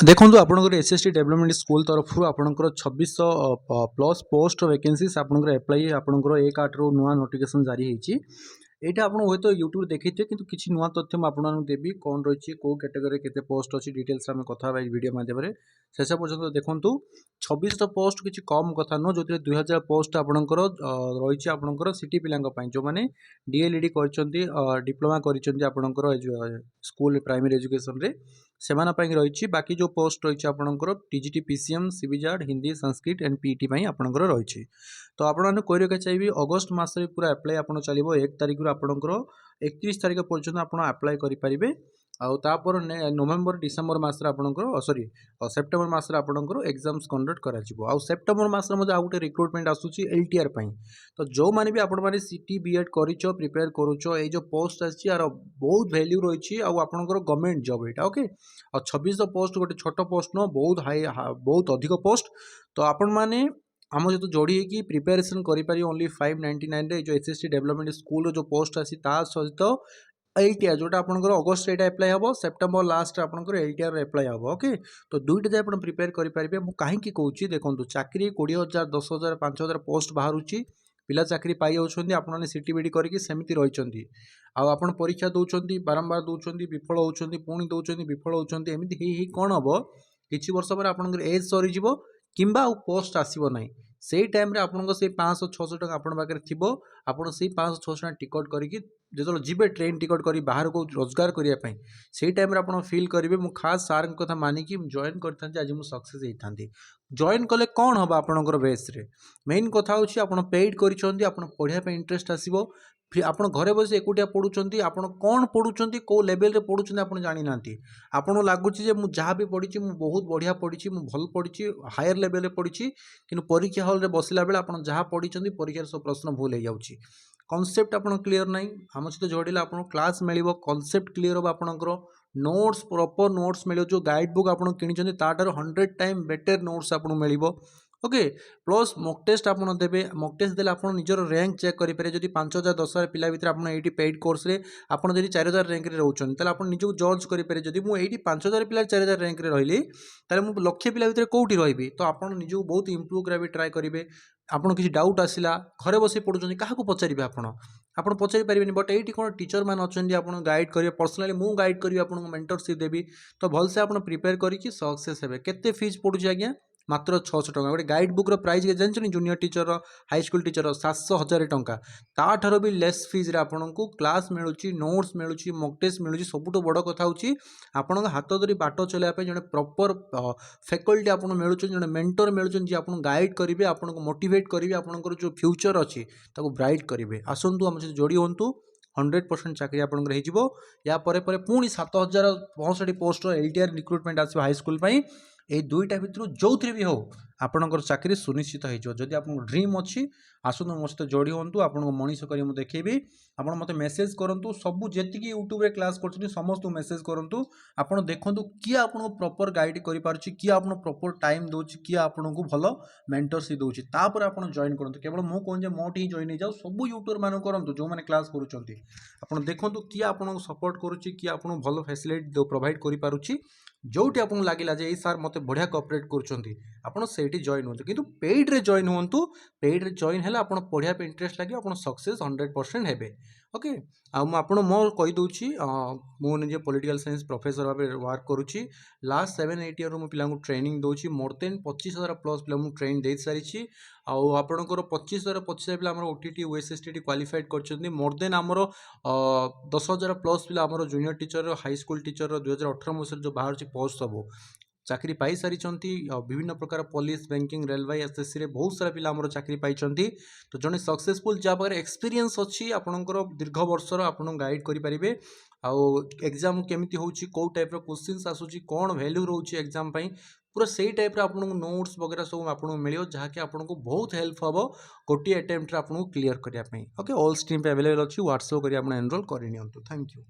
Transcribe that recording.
देखो आपंकर SST development school तरफ आपंकर 2600 प्लस पोस्ट वैकेंसीज आपंकर एप्लाई आपंकर 1/8 रु नुआ नोटिफिकेशन जारी होती यहाँ आप तो यूट्यूब देखते कि किसी नुआ तथ्य मुझे देवी कौन रही कौ कैटेगरी के पोस्ट अच्छी डिटेल्स आम कथा वीडियो मध्यम शेष पर्यटन देखूँ 2600 पोस्ट किसी कम कथा नुह जो 2000 पोस्ट आपंकर रही आपंकर सिटी पिलांपाई जो मैंने डीएलईडी कर डिप्लोमा करपंकर स्कूल प्राइमरी एजुकेशन रे सेमाना रही बाकी जो पोस्ट रही आपंकर TGT PCM CBZ Hindi Sanskrit and PET आपंकर रही तो आपने कही रखा चाहिए अगस्ट मसरे पूरा एप्लाई आप चलो 1 तारिख रु आपंकर 31 तारिख पर्यटन आप अप्लाई करेंगे आउपर नवेम्बर डिसेम्बर मसरे आपंकर सॉरी सेप्टेम्बर मसरे आपंकर एग्जाम्स कंडक्ट करा सेप्टेम्बर मसरे आउ गोटे रिक्रुटमेंट आसूसी एलटीआर तो जो मैंने भी आपण मैंने सिटी बीएड कर प्रिपेयर करुच ये जो पोस्ट आर बहुत वैल्यू रही आपंकर गवर्नमेंट जॉब यहाँ ओके और 2600 पोस्ट गोटे छोट पोस्ट नुह बहुत हाई बहुत अधिक पोस्ट तो आपण मैंने आम सहित जोड़ी होगी प्रिपेरेसन करें ओनली 599 जो एसएसटी डेवलपमेंट स्कूल जो पोस्ट आसी सहित एलटीआर जोटा आपंकर अगस्ट एटा एप्लाई हम सेप्टेम्बर लास्ट आपंकर एलटीआर एप्लाई हम ओके तो दुईटा जाए आप प्रिपेयर करेंगे मुझे कहीं कहूँ देखो चाकरी 20,000 10,000 5,000 पोस्ट बाहर पिला चाकरी पाई आपने सिटी बीडी करके सेमती रही आप परीक्षा दौरान बारंबार दौरान विफल होती पुणी दौरान विफल होती एमती कौन हम किसी वर्ष पर आपंकर एज सरीज कि पोस्ट आसब ना से टाइम आपको से 500-600 टका आप थी आप 500-600 टका टिकट करके जो जीवे ट्रेन टिकट कर बाहर को रोजगार करने से टाइम आप फिल करेंगे मुझे खास सार कथा मानिकी जॉइन करते आज मुझे सक्सेस होता जॉइन कले कौन हम आपंकर बेस्रे मेन कथा होची आप पेड कर इंटरेस्ट आसो आप घरे बस एकुटिया पढ़ुंट आप कौन पढ़ुंट कौ लेवल पढ़ुंट आप जानी ना आपको लगुच जहाँ भी पढ़ी बहुत बढ़िया पढ़ी भल पढ़ी हायर लेवल पढ़ी कि परीक्षा हल में बसला बेले आप जहाँ पढ़ी परीक्षार सब प्रश्न भूल हो जाऊँगी कॉन्सेप्ट आप क्लीयर ना आम सहित जोड़े आप क्लास मिल कॉन्सेप्ट क्लीयर हम आपंकर नोट्स प्रॉपर नोट्स मिले जो गाइड बुक आप कि तार 100 टाइम बेटर नोट्स आपको मिल ओके प्लस मॉक टेस्ट आप देते मॉक टेस्ट देले आप निजर रैंक चेक करेंगे जब 5,000 10,000 पिला भितर आप ये पेड कोर्स रे आप 4,000 रैंक रे रोचन आप निजक जज करेंगे जब मुझे 5,000 पिला 4,000 रैंक रे रही मुझे लक्षे पिला भितर कौटी रही तो आप निजक बहुत इम्प्रूव करा ट्राए करेंगे आपन किसी डाउट आसला घरे बस पढ़ुं क्या पचारे आप पचारि पारे बट ये कौन टीचर मैंने अच्छा आप गाइड करेंगे पर्सनाली मुझे गाइड करी आपको मेंटरशिप देवी तो भलसे आप प्रिपेयर करके सक्सेस हे केते फीस पड़ुଛି आज्ञा मात्र 600 टका गोटे गाइड बुक प्राइस जानते junior teacher high school teacher 700,000 टंका ताठर भी लेस फीज रे आपको क्लास मिलूँ नोट्स मिलूँ मॉक टेस्ट मिलूँ सबुठ बड़ कथा होची आपण हाथ धरी बाट चलाइबा जड़े प्रॉपर फैकल्टी आपको मिलूँ जड़े मेंटर मिलूँ जी आपको गाइड करेंगे आपको मोटिवेट करेंगे आपंकर जो फ्यूचर अच्छी ब्राइट करेंगे आसतु आम सहित जोड़ी हूँ 100% चाकरी आपंकर या पुणी 7,065 पोस्ट एलटीआर रिक्रुटमेंट आसो हाई स्कूल ये दुईटा भितर जो भी हो आपंकर चाकरी सुनिश्चित होदी आप ड्रीम अच्छी आसतु मो सहित जोड़ी हूँ आपको मनीष कर देखेबी आप मत मेसेज करूँ सब जी यूट्यूब रे क्लास कर समस्त मेसेज करूँ आप देखूँ किए आपको प्रॉपर गाइड कर किए आप प्रॉपर टाइम दूसरी किए आपको भल मेंटरशिप दूसरी तापर आप जॉइन करूँ केवल मुझे कहूँ मोट ही जॉइन हो जाओ सब यूट्यूबर मान करूँ जो मैंने क्लास कर देखूँ किए आपको सपोर्ट करुच्ची किए आपको भल फैसिलिटी प्रोवाइड कर जोटी आपको लगे ये सार मत बढ़िया कोऑपरेट कर जॉइन हूँ किंतु पेड रे जॉइन हूँ पेड रे जॉइन है आप पढ़ाई इंटरेस्ट लगे आप सक्सेस 100% हे ओके आपड़ मो कहीदे मुझे पॉलिटिकल साइंस प्रोफेसर भाव वर्क करुच्ची लास्ट 7-8 ईयर मु पिला ट्रेनिंग दूसरी मोर देन 25,000 प्लस पिला ट्रेन दे सारी आपणकर 25,000 पिला ओटीटी ओएसएसटी क्वालिफाइड कर मोर देन आमर 10,000 प्लस पिला junior teacher high school teacher 2018 मसीह जो बाहर पोस्ट सब चाकरी पाई सारी विभिन्न प्रकार पुलिस बैंकिंग रेलवे एसएससी रे बहुत सारा पिला हमर चाकरी पाई तो जड़े सक्सेसफुल जहाँ पाखे एक्सपीरियंस अच्छी आपंकर दीर्घ वर्षर आप गाइड करेंगे आउ एग्जाम केमिति होची को टाइप क्वेश्चंस आसूची कौन वैल्यू रोची एग्जाम पूरा सही टाइप आपको नोट्स वगैरह सब आपको मिले जहाँकि आपको बहुत हेल्प हम गोटे अटेम्प्ट आपको क्लीयर करने ओके ऑल स्ट्रीम पे अवेलेबल अच्छी व्हाट्सएप कर एनरोल कर थैंक यू।